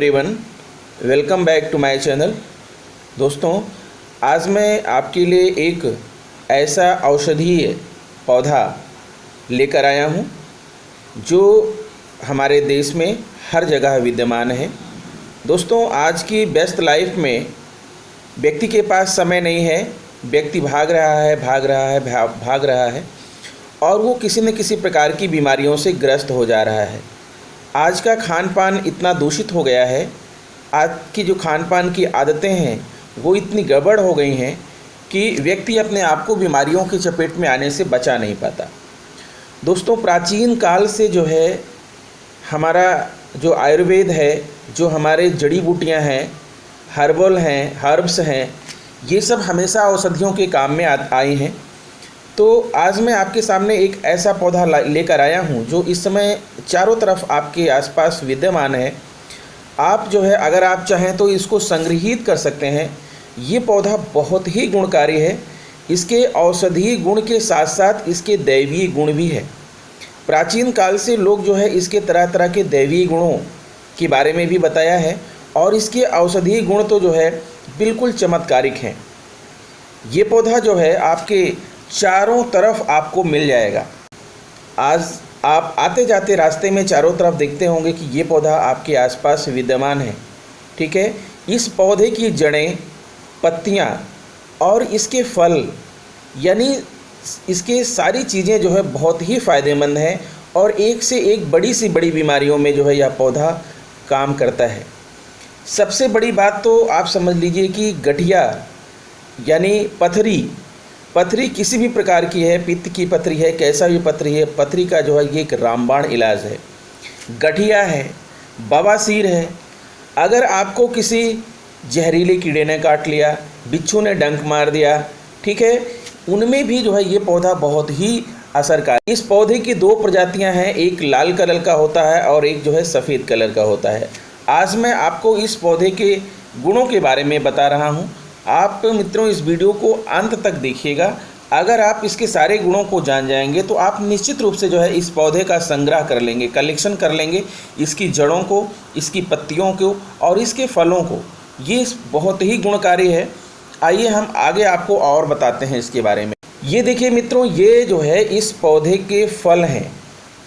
Everyone, welcome back to my channel. दोस्तों, आज मैं आपके लिए एक ऐसा औषधीय पौधा लेकर आया हूँ जो हमारे देश में हर जगह विद्यमान है। दोस्तों, आज की व्यस्त लाइफ में व्यक्ति के पास समय नहीं है। व्यक्ति भाग रहा है और वो किसी न किसी प्रकार की बीमारियों से ग्रस्त हो जा रहा है। आज का खान पान इतना दूषित हो गया है, आज की जो खान पान की आदतें हैं वो इतनी गड़बड़ हो गई हैं कि व्यक्ति अपने आप को बीमारियों की चपेट में आने से बचा नहीं पाता। दोस्तों, प्राचीन काल से जो है हमारा जो आयुर्वेद है, जो हमारे जड़ी बूटियाँ हैं, हर्बल हैं, हर्ब्स हैं, ये सब हमेशा औषधियों के काम में आई हैं। तो आज मैं आपके सामने एक ऐसा पौधा लेकर आया हूँ जो इस समय चारों तरफ आपके आसपास विद्यमान है। आप जो है अगर आप चाहें तो इसको संग्रहित कर सकते हैं। ये पौधा बहुत ही गुणकारी है। इसके औषधीय गुण के साथ साथ इसके दैवीय गुण भी है। प्राचीन काल से लोग जो है इसके तरह तरह के दैवीय गुणों के बारे में भी बताया है और इसके औषधीय गुण तो जो है बिल्कुल चमत्कारिक हैं। ये पौधा जो है आपके चारों तरफ आपको मिल जाएगा। आज आप आते जाते रास्ते में चारों तरफ देखते होंगे कि ये पौधा आपके आसपास विद्यमान है। ठीक है, इस पौधे की जड़ें, पत्तियां और इसके फल यानी इसके सारी चीज़ें जो है बहुत ही फ़ायदेमंद हैं और एक से एक बड़ी सी बड़ी बीमारियों में जो है यह पौधा काम करता है। सबसे बड़ी बात तो आप समझ लीजिए कि गठिया यानी पथरी किसी भी प्रकार की है, पित्त की पथरी है, कैसा भी पथरी है, पथरी का जो है ये एक रामबाण इलाज है। गठिया है, बवासीर है, अगर आपको किसी जहरीले कीड़े ने काट लिया, बिच्छू ने डंक मार दिया, ठीक है, उनमें भी जो है ये पौधा बहुत ही असरकारी। इस पौधे की दो प्रजातियां हैं, एक लाल कलर का होता है और एक जो है सफ़ेद कलर का होता है। आज मैं आपको इस पौधे के गुणों के बारे में बता रहा हूँ। आप मित्रों इस वीडियो को अंत तक देखिएगा। अगर आप इसके सारे गुणों को जान जाएंगे तो आप निश्चित रूप से जो है इस पौधे का संग्रह कर लेंगे, कलेक्शन कर लेंगे, इसकी जड़ों को, इसकी पत्तियों को और इसके फलों को। ये बहुत ही गुणकारी है। आइए हम आगे आपको और बताते हैं इसके बारे में। ये देखिए मित्रों, ये जो है इस पौधे के फल हैं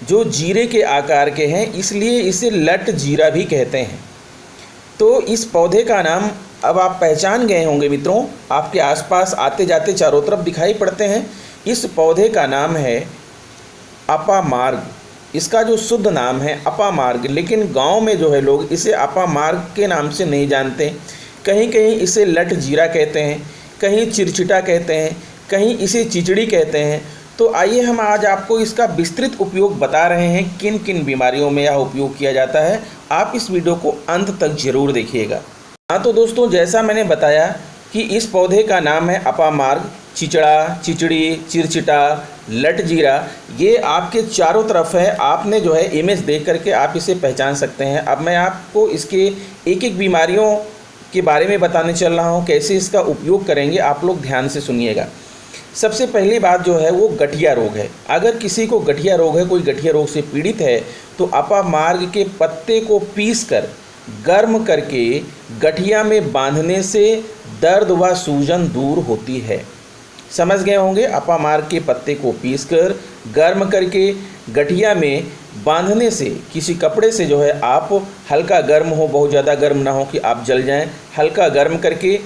जो जीरे के आकार के हैं, इसलिए इसे लट जीरा भी कहते हैं। तो इस पौधे का नाम अब आप पहचान गए होंगे मित्रों, आपके आसपास आते जाते चारों तरफ दिखाई पड़ते हैं। इस पौधे का नाम है अपामार्ग। इसका जो शुद्ध नाम है अपामार्ग, लेकिन गांव में जो है लोग इसे अपामार्ग के नाम से नहीं जानते। कहीं कहीं इसे लट जीरा कहते हैं, कहीं चिरचिटा कहते हैं, कहीं इसे चिचड़ी कहते हैं। तो आइए हम आज आपको इसका विस्तृत उपयोग बता रहे हैं, किन किन बीमारियों में यह उपयोग किया जाता है। आप इस वीडियो को अंत तक जरूर देखिएगा। हाँ, तो दोस्तों जैसा मैंने बताया कि इस पौधे का नाम है अपामार्ग। चिचड़ा, चिचड़ी, चिरचिटा, लट जीरा, ये आपके चारों तरफ है। आपने जो है इमेज देख करके आप इसे पहचान सकते हैं। अब मैं आपको इसके एक एक बीमारियों के बारे में बताने चल रहा हूँ, कैसे इसका उपयोग करेंगे। आप लोग ध्यान से सुनिएगा। सबसे पहली बात जो है वो गठिया रोग है। अगर किसी को गठिया रोग है, कोई गठिया रोग से पीड़ित है, तो अपामार्ग के पत्ते को पीसकर गर्म करके गठिया में बांधने से दर्द व सूजन दूर होती है। समझ गए होंगे, अपामार्ग के पत्ते को पीसकर गर्म करके गठिया में बांधने से, किसी कपड़े से जो है आप हल्का गर्म हो, बहुत ज़्यादा गर्म ना हो कि आप जल जाएं, हल्का गर्म करके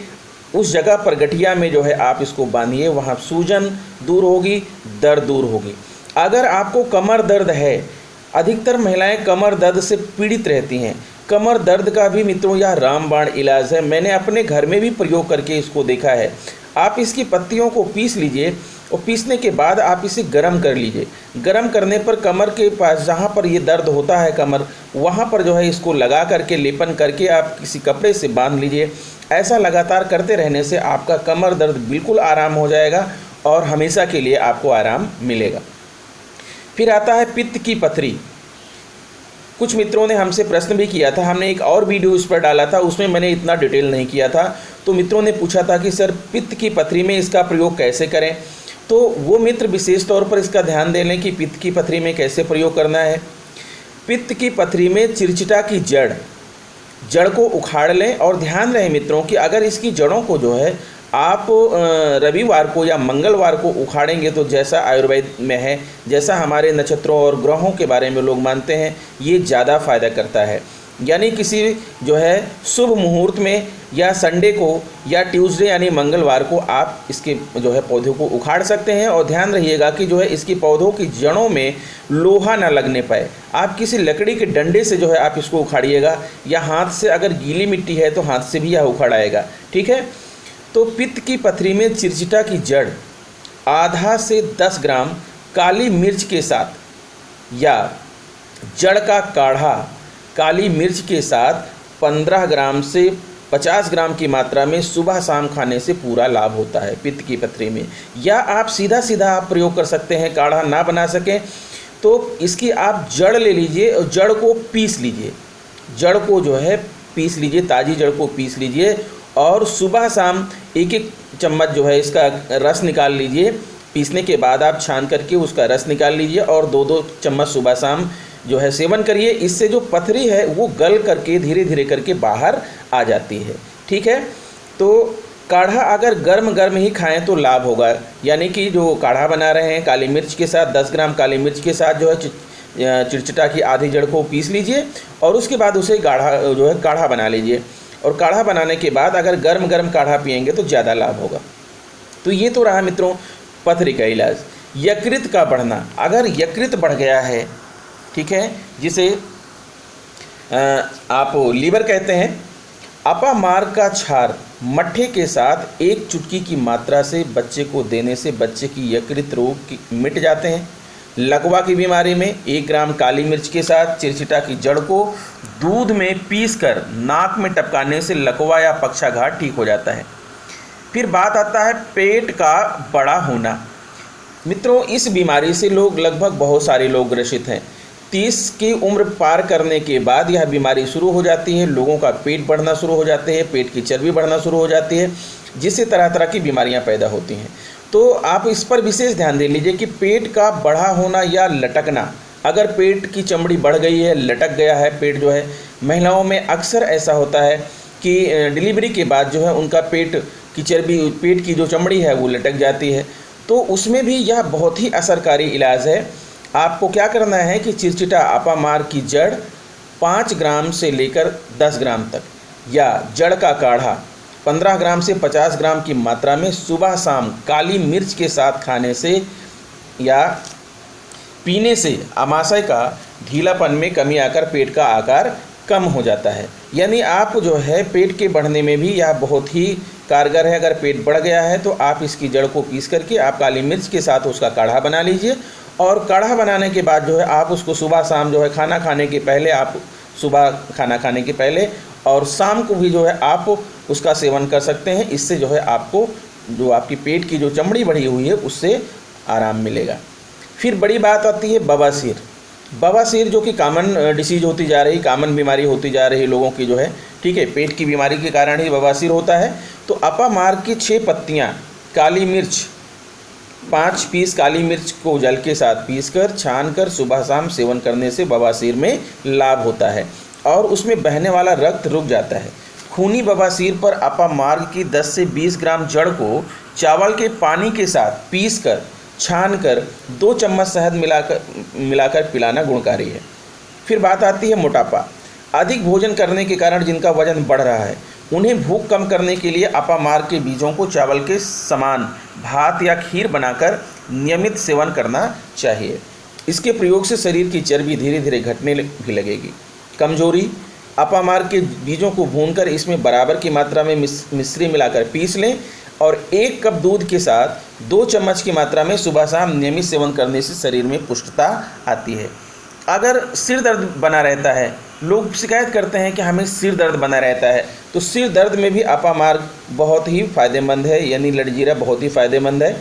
उस जगह पर गठिया में जो है आप इसको बांधिए, वहाँ सूजन दूर होगी, दर्द दूर होगी। अगर आपको कमर दर्द है, अधिकतर महिलाएं कमर दर्द से पीड़ित रहती हैं। कमर दर्द का भी मित्रों यह रामबाण इलाज है। मैंने अपने घर में भी प्रयोग करके इसको देखा है। आप इसकी पत्तियों को पीस लीजिए और पीसने के बाद आप इसे गर्म कर लीजिए। गर्म करने पर कमर के पास जहाँ पर ये दर्द होता है कमर, वहाँ पर जो है इसको लगा करके, लेपन करके आप किसी कपड़े से बांध लीजिए। ऐसा लगातार करते रहने से आपका कमर दर्द बिल्कुल आराम हो जाएगा और हमेशा के लिए आपको आराम मिलेगा। फिर आता है पित्त की पथरी। कुछ मित्रों ने हमसे प्रश्न भी किया था, हमने एक और वीडियो इस पर डाला था, उसमें मैंने इतना डिटेल नहीं किया था। तो मित्रों ने पूछा था कि सर पित्त की पथरी में इसका प्रयोग कैसे करें। तो वो मित्र विशेष तौर पर इसका ध्यान दे लें कि पित्त की पथरी में कैसे प्रयोग करना है। पित्त की पथरी में चिरचिटा की जड़ जड़ को उखाड़ लें। और ध्यान रहे मित्रों कि अगर इसकी जड़ों को जो है आप रविवार को या मंगलवार को उखाड़ेंगे तो जैसा आयुर्वेद में है, जैसा हमारे नक्षत्रों और ग्रहों के बारे में लोग मानते हैं, ये ज़्यादा फायदा करता है। यानी किसी जो है शुभ मुहूर्त में या संडे को या ट्यूसडे यानी मंगलवार को आप इसके जो है पौधों को उखाड़ सकते हैं। और ध्यान रहिएगा कि जो है इसकी पौधों की जड़ों में लोहा ना लगने पाए। आप किसी लकड़ी के डंडे से जो है आप इसको उखाड़िएगा, या हाथ से, अगर गीली मिट्टी है तो हाथ से भी यह उखाड़ आएगा। ठीक है। तो पित्त की पथरी में चिरचिटा की जड़ आधा से 10 ग्राम काली मिर्च के साथ, या जड़ का काढ़ा काली मिर्च के साथ 15 ग्राम से 50 ग्राम की मात्रा में सुबह शाम खाने से पूरा लाभ होता है पित्त की पथरी में। या आप सीधा सीधा आप प्रयोग कर सकते हैं, काढ़ा ना बना सकें तो इसकी आप जड़ ले लीजिए और जड़ को पीस लीजिए। जड़ को जो है पीस लीजिए, ताज़ी जड़ को पीस लीजिए और सुबह शाम एक एक चम्मच जो है इसका रस निकाल लीजिए। पीसने के बाद आप छान करके उसका रस निकाल लीजिए और 2-2 चम्मच सुबह शाम जो है सेवन करिए। इससे जो पथरी है वो गल करके धीरे धीरे करके बाहर आ जाती है। ठीक है। तो काढ़ा अगर गर्म गर्म ही खाएं तो लाभ होगा। यानी कि जो काढ़ा बना रहे हैं काली मिर्च के साथ, 10 ग्राम काली मिर्च के साथ जो है चिरचिटा की आधी जड़ को पीस लीजिए और उसके बाद उसे काढ़ा बना लीजिए। और काढ़ा बनाने के बाद अगर गर्म गर्म काढ़ा पिएंगे तो ज़्यादा लाभ होगा। तो ये तो रहा मित्रों पथरी का इलाज। यकृत का बढ़ना, अगर यकृत बढ़ गया है, ठीक है, जिसे आप लीवर कहते हैं, अपामार्ग का क्षार मट्ठे के साथ 1 चुटकी की मात्रा से बच्चे को देने से बच्चे की यकृत रोग मिट जाते हैं। लकवा की बीमारी में 1 ग्राम काली मिर्च के साथ चिरचिटा की जड़ को दूध में पीसकर नाक में टपकाने से लकवा या पक्षाघात ठीक हो जाता है। फिर बात आता है पेट का बड़ा होना। मित्रों इस बीमारी से लगभग बहुत सारे लोग ग्रसित हैं। 30 की उम्र पार करने के बाद यह बीमारी शुरू हो जाती है। लोगों का पेट बढ़ना शुरू हो जाते हैं, पेट की चर्बी बढ़ना शुरू हो जाती है, जिससे तरह तरह की बीमारियां पैदा होती हैं। तो आप इस पर विशेष ध्यान दे लीजिए कि पेट का बड़ा होना या लटकना, अगर पेट की चमड़ी बढ़ गई है, लटक गया है पेट जो है, महिलाओं में अक्सर ऐसा होता है कि डिलीवरी के बाद जो है उनका पेट की चर्बी, पेट की जो चमड़ी है वो लटक जाती है। तो उसमें भी यह बहुत ही असरकारी इलाज है। आपको क्या करना है कि चिरचिटा अपामार्ग की जड़ 5 ग्राम से लेकर 10 ग्राम तक, या जड़ का काढ़ा 15 ग्राम से 50 ग्राम की मात्रा में सुबह शाम काली मिर्च के साथ खाने से या पीने से आमाशय का ढीलापन में कमी आकर पेट का आकार कम हो जाता है। यानी आप जो है पेट के बढ़ने में भी यह बहुत ही कारगर है। अगर पेट बढ़ गया है तो आप इसकी जड़ को पीस करके आप काली मिर्च के साथ उसका काढ़ा बना लीजिए। और काढ़ा बनाने के बाद जो है आप उसको सुबह शाम जो है खाना खाने के पहले, आप सुबह खाना खाने के पहले और शाम को भी जो है आप उसका सेवन कर सकते हैं। इससे जो है आपको जो आपकी पेट की जो चमड़ी बढ़ी हुई है उससे आराम मिलेगा। फिर बड़ी बात आती है बवासीर। बवासीर जो कि कॉमन डिसीज होती जा रही, कॉमन बीमारी होती जा रही लोगों की जो है, ठीक है, पेट की बीमारी के कारण ही बवासीर होता है। तो अपामार्ग की 6 पत्तियाँ काली मिर्च, 5 पीस काली मिर्च को जल के साथ पीसकर छान कर सुबह शाम सेवन करने से बवासीर में लाभ होता है और उसमें बहने वाला रक्त रुक जाता है। खूनी बवासीर पर अपामार्ग की 10 से 20 ग्राम जड़ को चावल के पानी के साथ पीसकर छानकर 2 चम्मच शहद मिलाकर पिलाना गुणकारी है। फिर बात आती है मोटापा। अधिक भोजन करने के कारण जिनका वजन बढ़ रहा है उन्हें भूख कम करने के लिए अपामार्ग के बीजों को चावल के समान भात या खीर बनाकर नियमित सेवन करना चाहिए। इसके प्रयोग से शरीर की चर्बी धीरे धीरे घटने भी लगेगी। कमजोरी, अपामार्ग के बीजों को भूनकर इसमें बराबर की मात्रा में मिश्री मिलाकर पीस लें और 1 कप दूध के साथ 2 चम्मच की मात्रा में सुबह शाम नियमित सेवन करने से शरीर में पुष्टता आती है। अगर सिर दर्द बना रहता है, लोग शिकायत करते हैं कि हमें सिर दर्द बना रहता है, तो सिर दर्द में भी अपामार्ग बहुत ही फ़ायदेमंद है, यानी लड़जीरा बहुत ही फ़ायदेमंद है।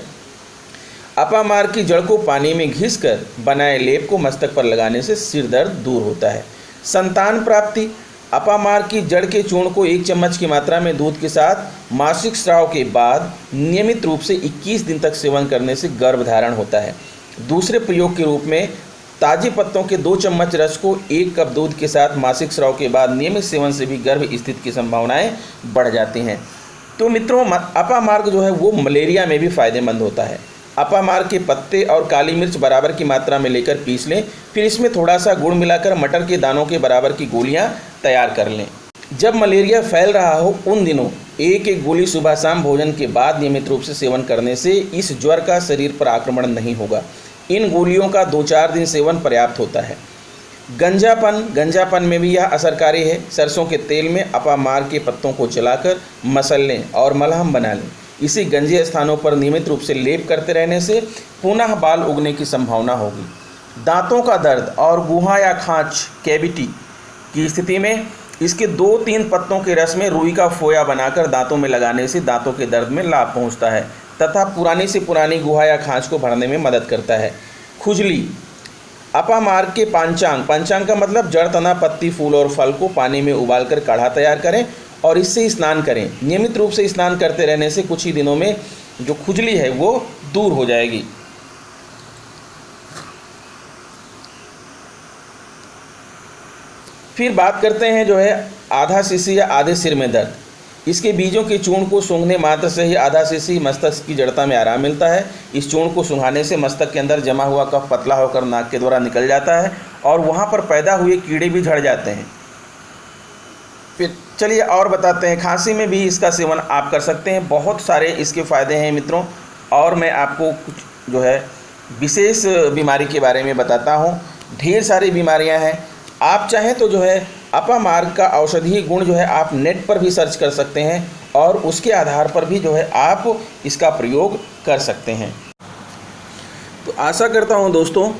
अपामार्ग की जड़ को पानी में घिसकर बनाए लेप को मस्तक पर लगाने से सिर दर्द दूर होता है। संतान प्राप्ति, अपामार्ग की जड़ के चूर्ण को 1 चम्मच की मात्रा में दूध के साथ मासिक स्राव के बाद नियमित रूप से 21 दिन तक सेवन करने से गर्भधारण होता है। दूसरे प्रयोग के रूप में ताजे पत्तों के 2 चम्मच रस को 1 कप दूध के साथ मासिक स्राव के बाद नियमित सेवन से भी गर्भ स्थिति की संभावनाएं बढ़ जाती हैं। तो मित्रों, अपामार्ग जो है वो मलेरिया में भी फ़ायदेमंद होता है। अपामार्ग के पत्ते और काली मिर्च बराबर की मात्रा में लेकर पीस लें, फिर इसमें थोड़ा सा गुड़ मिलाकर मटर के दानों के बराबर की गोलियां तैयार कर लें। जब मलेरिया फैल रहा हो उन दिनों एक गोली सुबह शाम भोजन के बाद नियमित रूप से सेवन करने से इस ज्वर का शरीर पर आक्रमण नहीं होगा। इन गोलियों का 2-4 दिन सेवन पर्याप्त होता है। गंजापन में भी यह असरकारी है। सरसों के तेल में अपामार्ग के पत्तों को जलाकर मसल लें और मलहम बना लें। इसी गंजे स्थानों पर नियमित रूप से लेप करते रहने से पुनः बाल उगने की संभावना होगी। दांतों का दर्द और गुहा या खांच कैविटी की स्थिति में इसके 2-3 पत्तों के रस में रुई का फोया बनाकर दांतों में लगाने से दांतों के दर्द में लाभ पहुंचता है तथा पुरानी से पुरानी गुहा या खांच को भरने में मदद करता है। खुजली, अपामार्ग के पंचांग का मतलब जड़, तना, पत्ती, फूल और फल को पानी में उबालकर काढ़ा तैयार करें और इससे स्नान करें। नियमित रूप से स्नान करते रहने से कुछ ही दिनों में जो खुजली है वो दूर हो जाएगी। फिर बात करते हैं जो है आधा सीसी या आधे सिर में दर्द। इसके बीजों के चूर्ण को सूंघने मात्र से ही आधा सीसी मस्तक की जड़ता में आराम मिलता है। इस चूर्ण को सूंघाने से मस्तक के अंदर जमा हुआ कफ पतला होकर नाक के द्वारा निकल जाता है और वहाँ पर पैदा हुए कीड़े भी झड़ जाते हैं। फिर चलिए और बताते हैं, खांसी में भी इसका सेवन आप कर सकते हैं। बहुत सारे इसके फ़ायदे हैं मित्रों, और मैं आपको कुछ जो है विशेष बीमारी के बारे में बताता हूँ। ढेर सारी बीमारियाँ हैं। आप चाहें तो जो है अपामार्ग का औषधीय गुण जो है आप नेट पर भी सर्च कर सकते हैं और उसके आधार पर भी जो है आप इसका प्रयोग कर सकते हैं। तो आशा करता हूं दोस्तों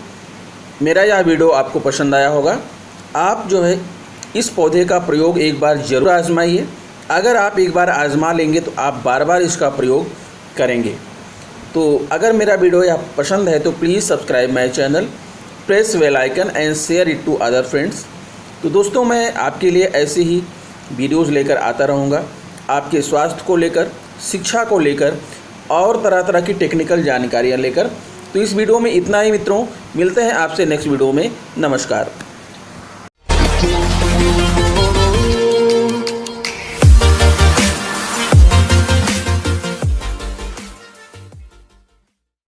मेरा यह वीडियो आपको पसंद आया होगा। आप जो है इस पौधे का प्रयोग एक बार ज़रूर आजमाइए। अगर आप एक बार आजमा लेंगे तो आप बार बार इसका प्रयोग करेंगे। तो अगर मेरा वीडियो यह पसंद है तो please subscribe my channel, press bell icon and share it to other friends. तो दोस्तों, मैं आपके लिए ऐसे ही वीडियोज़ लेकर आता रहूँगा, आपके स्वास्थ्य को लेकर, शिक्षा को लेकर और तरह तरह की टेक्निकल जानकारियाँ लेकर। तो इस वीडियो में इतना ही मित्रों, मिलते हैं आपसे नेक्स्ट वीडियो में। नमस्कार।